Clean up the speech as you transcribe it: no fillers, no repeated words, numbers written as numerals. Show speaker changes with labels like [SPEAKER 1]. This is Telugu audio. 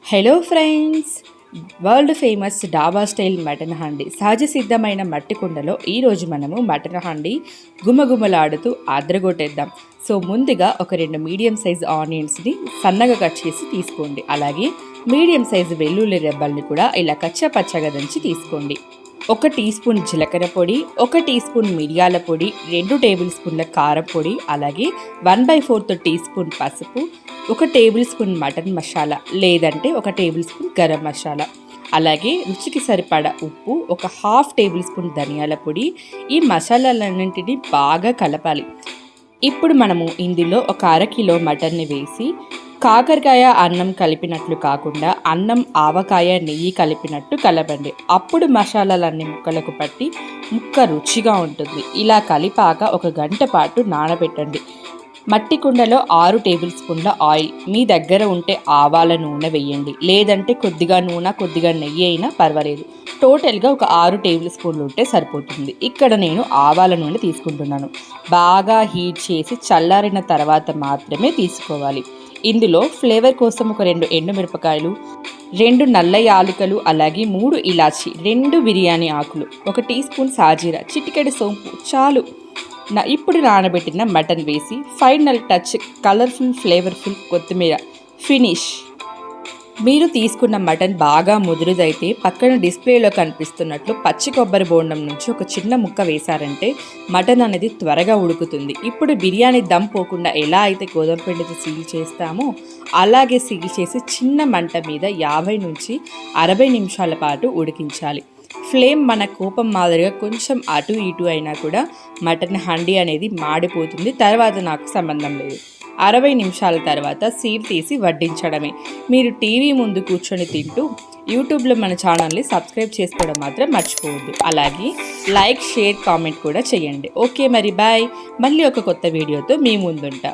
[SPEAKER 1] హలో ఫ్రెండ్స్, వరల్డ్ ఫేమస్ డాబా స్టైల్ మటన్ హండి సహజ సిద్ధమైన మట్టి కుండలో ఈరోజు మనము మటన్ హండి గుమగుమలాడుతూ అద్రగొట్టేద్దాం. సో ముందుగా ఒక 2 మీడియం సైజ్ ఆనియన్స్ని సన్నగా కట్ చేసి తీసుకోండి. అలాగే మీడియం సైజు వెల్లుల్లి రెబ్బల్ని కూడా ఇలా కచ్చా పచ్చగా దంచి తీసుకోండి. 1 టీ స్పూన్ జీలకర్ర పొడి, 1 టీ స్పూన్ మిరియాల పొడి, 2 టేబుల్ స్పూన్ల కారం పొడి, అలాగే 1/4 టీ స్పూన్ పసుపు, 1 టేబుల్ స్పూన్ మటన్ మసాలా లేదంటే 1 టేబుల్ స్పూన్ గరం మసాలా, అలాగే రుచికి సరిపడా ఉప్పు, 1/2 టేబుల్ స్పూన్ ధనియాల పొడి. ఈ మసాలాలన్నింటినీ బాగా కలపాలి. ఇప్పుడు మనము ఇందులో 1 అరకిలో మటన్ని వేసి కాకరకాయ అన్నం కలిపినట్లు కాకుండా అన్నం ఆవకాయ నెయ్యి కలిపినట్టు కలపండి. అప్పుడు మసాలాలన్నీ ముక్కలకు పట్టి ముక్క రుచిగా ఉంటుంది. ఇలా కలిపాక 1 గంట పాటు నానబెట్టండి. మట్టి కుండలో 6 టేబుల్ స్పూన్ల ఆయిల్, మీ దగ్గర ఉంటే ఆవాల నూనె వేయండి, లేదంటే కొద్దిగా నూనె కొద్దిగా నెయ్యి అయినా పర్వాలేదు. టోటల్గా ఒక 6 టేబుల్ స్పూన్లు ఉంటే సరిపోతుంది. ఇక్కడ నేను ఆవాల నూనె తీసుకుంటున్నాను. బాగా హీట్ చేసి చల్లారిన తర్వాత మాత్రమే తీసుకోవాలి. ఇందులో ఫ్లేవర్ కోసం ఒక 2 ఎండుమిరపకాయలు, 2 నల్ల యాలకులు, అలాగే 3 ఇలాచి, 2 బిర్యానీ ఆకులు, 1 టీ స్పూన్ సాజీరా, చిటికెడు సోంపు చాలు. ఇప్పుడు నానబెట్టిన మటన్ వేసి ఫైనల్ టచ్ కలర్ఫుల్ ఫ్లేవర్ఫుల్ కొత్తిమీర, ఫినిష్. మీరు తీసుకున్న మటన్ బాగా ముదురుదైతే పక్కన డిస్ప్లేలో కనిపిస్తున్నట్లు పచ్చి కొబ్బరి బోండం నుంచి ఒక చిన్న ముక్క వేశారంటే మటన్ అనేది త్వరగా ఉడుకుతుంది. ఇప్పుడు బిర్యానీ దమ్ పోకుండా ఎలా అయితే గోధుమ పిండితో సీల్ చేస్తామో అలాగే సీల్ చేసి చిన్న మంట మీద 50 నుంచి 60 నిమిషాల పాటు ఉడికించాలి. ఫ్లేమ్ మన కోపం మాదిరిగా కొంచెం అటు ఇటు అయినా కూడా మటన్ హండీ అనేది మాడిపోతుంది. తర్వాత నాకు సంబంధం లేదు. 60 నిమిషాల తర్వాత సీల్ తీసి వడ్డించడమే. మీరు టీవీ ముందు కూర్చొని తింటూ యూట్యూబ్లో మన ఛానల్ని సబ్స్క్రైబ్ చేసుకోవడం మాత్రం మర్చిపోవద్దు. అలాగే లైక్, షేర్, కామెంట్ కూడా చేయండి. ఓకే మరి బాయ్. మళ్ళీ ఒక కొత్త వీడియోతో మీ ముందుంటా.